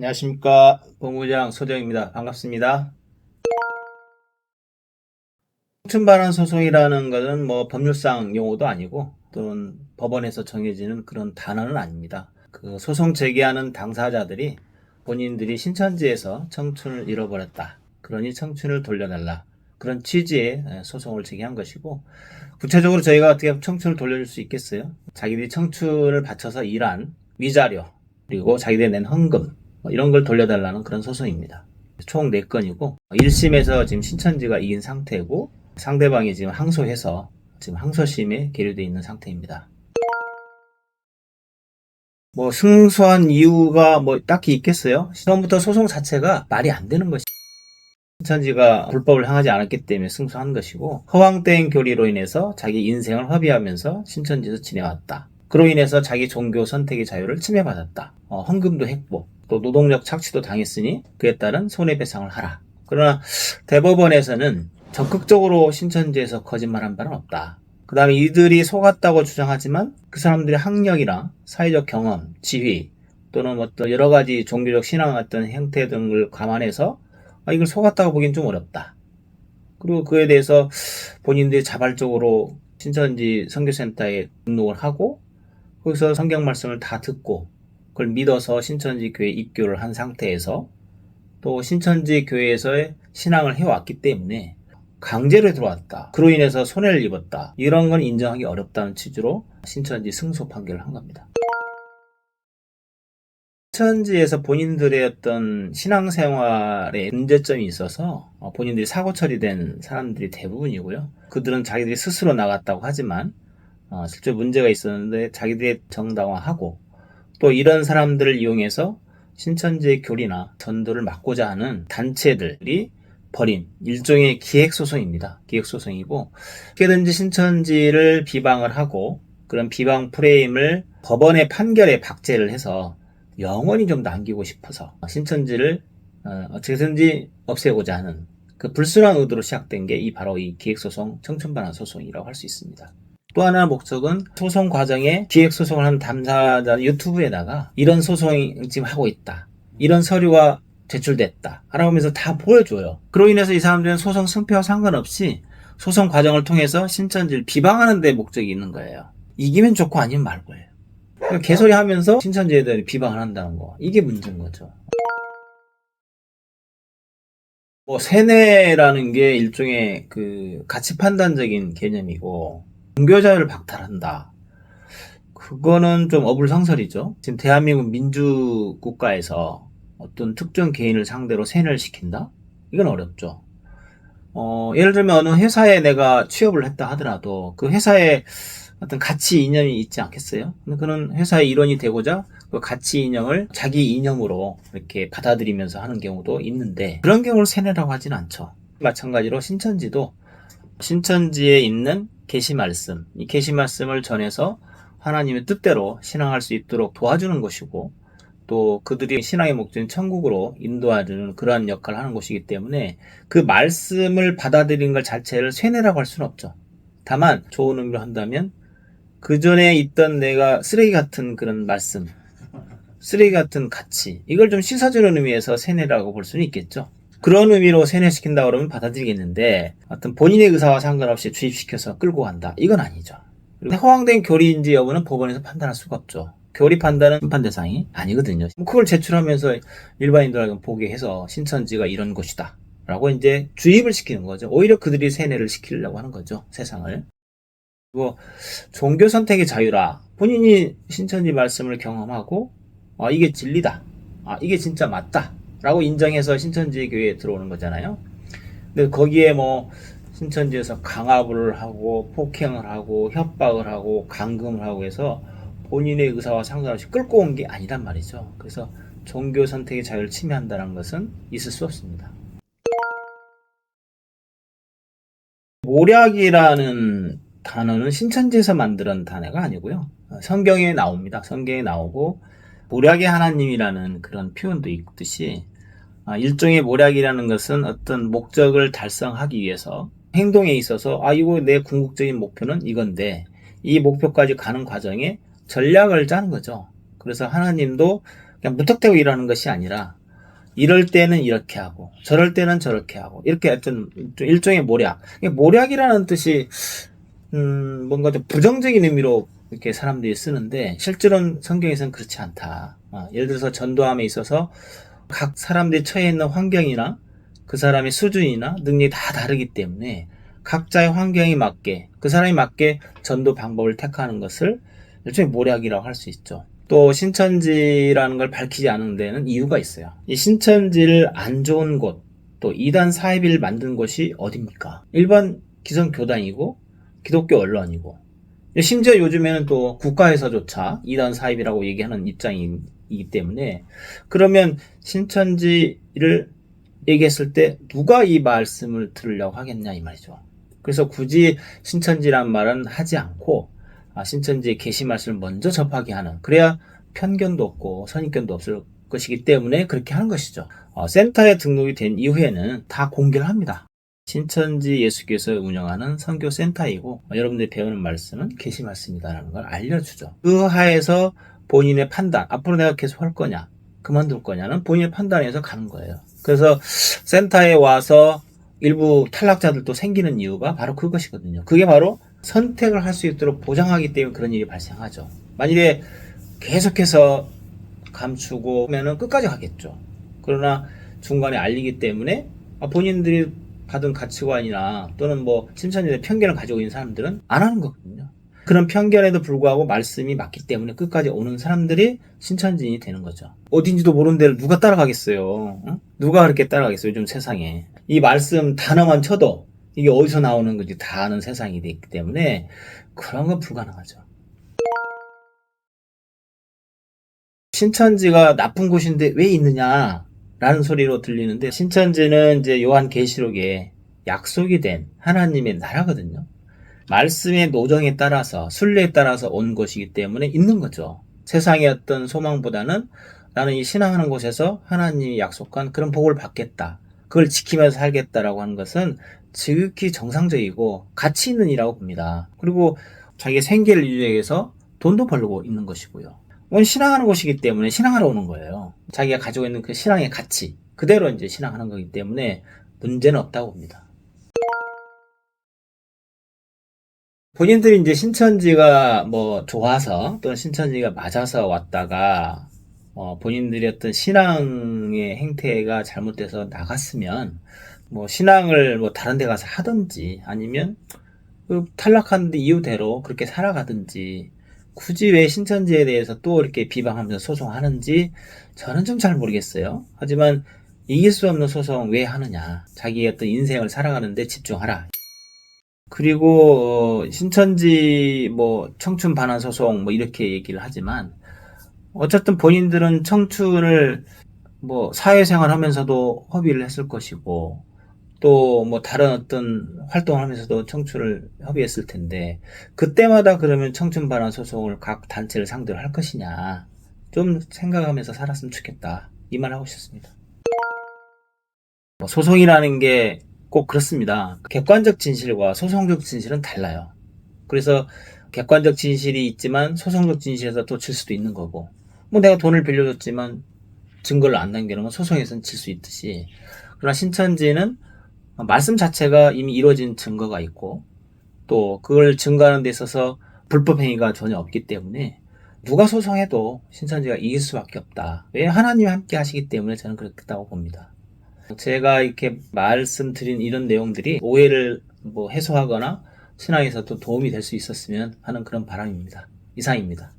안녕하십니까. 본부장 소정입니다. 반갑습니다. 청춘반환 소송이라는 것은 법률상 용어도 아니고 또는 법원에서 정해지는 그런 단어는 아닙니다. 그 소송 제기하는 당사자들이 본인들이 신천지에서 청춘을 잃어버렸다. 그러니 청춘을 돌려달라. 그런 취지의 소송을 제기한 것이고, 구체적으로 저희가 어떻게 청춘을 돌려줄 수 있겠어요? 자기들이 청춘을 바쳐서 일한 위자료, 그리고 자기들이 낸 헌금, 이런 걸 돌려달라는 그런 소송입니다. 총 4건이고 1심에서 지금 신천지가 이긴 상태고, 상대방이 지금 항소해서 지금 항소심에 계류되어 있는 상태입니다. 승소한 이유가 딱히 있겠어요? 처음부터 소송 자체가 말이 안 되는 것이, 신천지가 불법을 행하지 않았기 때문에 승소한 것이고, 허황된 교리로 인해서 자기 인생을 허비하면서 신천지에서 지내왔다. 그로 인해서 자기 종교 선택의 자유를 침해받았다. 헌금도 했고 또 노동력 착취도 당했으니 그에 따른 손해배상을 하라. 그러나 대법원에서는 적극적으로 신천지에서 거짓말한 바는 없다. 그 다음에 이들이 속았다고 주장하지만 그 사람들의 학력이나 사회적 경험, 지위, 또는 어떤 여러 가지 종교적 신앙 같은 형태 등을 감안해서 이걸 속았다고 보기엔 좀 어렵다. 그리고 그에 대해서 본인들이 자발적으로 신천지 선교센터에 등록을 하고 거기서 성경 말씀을 다 듣고 그걸 믿어서 신천지 교회에 입교를 한 상태에서 또 신천지 교회에서의 신앙을 해왔기 때문에 강제로 들어왔다. 그로 인해서 손해를 입었다. 이런 건 인정하기 어렵다는 취지로 신천지 승소 판결을 한 겁니다. 신천지에서 본인들의 어떤 신앙생활에 문제점이 있어서 본인들이 사고 처리된 사람들이 대부분이고요. 그들은 자기들이 스스로 나갔다고 하지만 실제 문제가 있었는데 자기들이 정당화하고, 또 이런 사람들을 이용해서 신천지의 교리나 전도를 막고자 하는 단체들이 벌인 일종의 기획소송입니다. 기획소송이고, 어떻게든지 신천지를 비방을 하고 그런 비방 프레임을 법원의 판결에 박제를 해서 영원히 좀 남기고 싶어서 신천지를 어떻게든지 없애고자 하는 그 불순한 의도로 시작된 게 바로 이 기획소송, 청춘반환 소송이라고 할 수 있습니다. 또 하나 목적은 소송 과정에 기획소송을 한 당사자 유튜브에다가 이런 소송이 지금 하고 있다, 이런 서류가 제출됐다 라고 하면서 다 보여줘요. 그로 인해서 이 사람들은 소송 승패와 상관없이 소송 과정을 통해서 신천지를 비방하는 데 목적이 있는 거예요. 이기면 좋고 아니면 말고예요. 그러니까 개소리 하면서 신천지에 대해 비방을 한다는 거, 이게 문제인 거죠. 세뇌라는 게 일종의 그 가치 판단적인 개념이고, 종교 자유를 박탈한다. 그거는 좀 어불성설이죠. 지금 대한민국 민주국가에서 어떤 특정 개인을 상대로 세뇌를 시킨다? 이건 어렵죠. 예를 들면 어느 회사에 내가 취업을 했다 하더라도 그 회사에 어떤 가치 이념이 있지 않겠어요? 그는 회사의 일원이 되고자 그 가치 이념을 자기 이념으로 이렇게 받아들이면서 하는 경우도 있는데, 그런 경우를 세뇌라고 하진 않죠. 마찬가지로 신천지도 신천지에 있는 계시 말씀, 이 계시 말씀을 전해서 하나님의 뜻대로 신앙할 수 있도록 도와주는 것이고, 또 그들이 신앙의 목적인 천국으로 인도하는 그러한 역할을 하는 것이기 때문에 그 말씀을 받아들이는 것 자체를 세뇌라고 할 수는 없죠. 다만 좋은 의미로 한다면 그 전에 있던 내가 쓰레기 같은 그런 말씀, 쓰레기 같은 가치, 이걸 좀 씻어주는 의미에서 세뇌라고 볼 수는 있겠죠. 그런 의미로 세뇌시킨다 그러면 받아들이겠는데, 어떤 본인의 의사와 상관없이 주입시켜서 끌고 간다, 이건 아니죠. 허황된 교리인지 여부는 법원에서 판단할 수가 없죠. 교리 판단은 심판 대상이 아니거든요. 그걸 제출하면서 일반인들에게 보게 해서 신천지가 이런 곳이다 라고 이제 주입을 시키는 거죠. 오히려 그들이 세뇌를 시키려고 하는 거죠, 세상을. 그리고 종교 선택의 자유라, 본인이 신천지 말씀을 경험하고 이게 진리다, 이게 진짜 맞다 라고 인정해서 신천지 교회에 들어오는 거잖아요. 근데 거기에 신천지에서 강압을 하고 폭행을 하고 협박을 하고 감금을 하고 해서 본인의 의사와 상관없이 끌고 온 게 아니란 말이죠. 그래서 종교 선택의 자유를 침해한다는 것은 있을 수 없습니다. 모략이라는 단어는 신천지에서 만든 단어가 아니고요. 성경에 나옵니다. 성경에 나오고 모략의 하나님이라는 그런 표현도 있듯이, 일종의 모략이라는 것은 어떤 목적을 달성하기 위해서 행동에 있어서 이거 내 궁극적인 목표는 이건데 이 목표까지 가는 과정에 전략을 짜는 거죠. 그래서 하나님도 그냥 무턱대고 일하는 것이 아니라 이럴 때는 이렇게 하고 저럴 때는 저렇게 하고 이렇게 어떤 좀 일종의 모략. 모략이라는 뜻이 뭔가 좀 부정적인 의미로 이렇게 사람들이 쓰는데 실제로는 성경에서는 그렇지 않다. 예를 들어서 전도함에 있어서 각 사람들이 처해 있는 환경이나 그 사람의 수준이나 능력이 다 다르기 때문에 각자의 환경에 맞게 그 사람이 맞게 전도 방법을 택하는 것을 일종의 모략이라고 할 수 있죠. 또 신천지라는 걸 밝히지 않은 데는 이유가 있어요. 이 신천지를 안 좋은 곳, 또 이단 사이비를 만든 곳이 어딥니까? 일반 기성 교단이고 기독교 언론이고 심지어 요즘에는 또 국가에서조차 이단 사입이라고 얘기하는 입장이기 때문에 그러면 신천지를 얘기했을 때 누가 이 말씀을 들으려고 하겠냐 이 말이죠. 그래서 굳이 신천지란 말은 하지 않고 신천지의 계시 말씀을 먼저 접하게 하는, 그래야 편견도 없고 선입견도 없을 것이기 때문에 그렇게 하는 것이죠. 센터에 등록이 된 이후에는 다 공개를 합니다. 신천지 예수교에서 운영하는 선교센터이고 여러분들이 배우는 말씀은 계시 말씀이다라는 걸 알려주죠. 그 하에서 본인의 판단, 앞으로 내가 계속 할 거냐 그만둘 거냐는 본인의 판단에서 가는 거예요. 그래서 센터에 와서 일부 탈락자들도 생기는 이유가 바로 그것이거든요. 그게 바로 선택을 할 수 있도록 보장하기 때문에 그런 일이 발생하죠. 만일에 계속해서 감추고 하면은 끝까지 가겠죠. 그러나 중간에 알리기 때문에 본인들이 받은 가치관이나 또는 뭐 신천지의 편견을 가지고 있는 사람들은 안 하는 거거든요. 그런 편견에도 불구하고 말씀이 맞기 때문에 끝까지 오는 사람들이 신천지인이 되는 거죠. 어딘지도 모르는 데를 누가 따라가겠어요? 응? 누가 그렇게 따라가겠어요? 요즘 세상에. 이 말씀 단어만 쳐도 이게 어디서 나오는 건지 다 아는 세상이 됐기 때문에 그런 건 불가능하죠. 신천지가 나쁜 곳인데 왜 있느냐 라는 소리로 들리는데, 신천지는 이제 요한계시록에 약속이 된 하나님의 나라거든요. 말씀의 노정에 따라서 순례에 따라서 온 것이기 때문에 있는 거죠. 세상의 어떤 소망보다는 나는 이 신앙하는 곳에서 하나님이 약속한 그런 복을 받겠다, 그걸 지키면서 살겠다라고 하는 것은 지극히 정상적이고 가치 있는 일이라고 봅니다. 그리고 자기의 생계를 유지하기 위해서 돈도 벌고 있는 것이고요. 신앙하는 곳이기 때문에 신앙하러 오는 거예요. 자기가 가지고 있는 그 신앙의 가치 그대로 이제 신앙하는 거기 때문에 문제는 없다고 봅니다. 본인들이 이제 신천지가 뭐 좋아서 또는 신천지가 맞아서 왔다가 본인들이 어떤 신앙의 행태가 잘못돼서 나갔으면 뭐 신앙을 뭐 다른 데 가서 하든지 아니면 그 탈락한 이유대로 그렇게 살아가든지, 굳이 왜 신천지에 대해서 또 이렇게 비방하면서 소송하는지 저는 좀 잘 모르겠어요. 하지만 이길 수 없는 소송 왜 하느냐, 자기의 어떤 인생을 살아가는데 집중하라. 그리고 신천지 뭐 청춘 반환 소송 뭐 이렇게 얘기를 하지만 어쨌든 본인들은 청춘을 뭐 사회생활 하면서도 허비를 했을 것이고 또 뭐 다른 어떤 활동을 하면서도 청춘을 협의했을 텐데 그때마다 그러면 청춘 반환 소송을 각 단체를 상대로 할 것이냐 좀 생각하면서 살았으면 좋겠다, 이 말 하고 싶습니다. 소송이라는 게 꼭 그렇습니다. 객관적 진실과 소송적 진실은 달라요. 그래서 객관적 진실이 있지만 소송적 진실에서 또 질 수도 있는 거고, 뭐 내가 돈을 빌려줬지만 증거를 안 남기는 건 소송에서는 질 수 있듯이, 그러나 신천지는 말씀 자체가 이미 이루어진 증거가 있고 또 그걸 증거하는 데 있어서 불법 행위가 전혀 없기 때문에 누가 소송해도 신천지가 이길 수밖에 없다. 왜? 하나님이 함께 하시기 때문에 저는 그렇다고 봅니다. 제가 이렇게 말씀드린 이런 내용들이 오해를 뭐 해소하거나 신앙에서 또 도움이 될 수 있었으면 하는 그런 바람입니다. 이상입니다.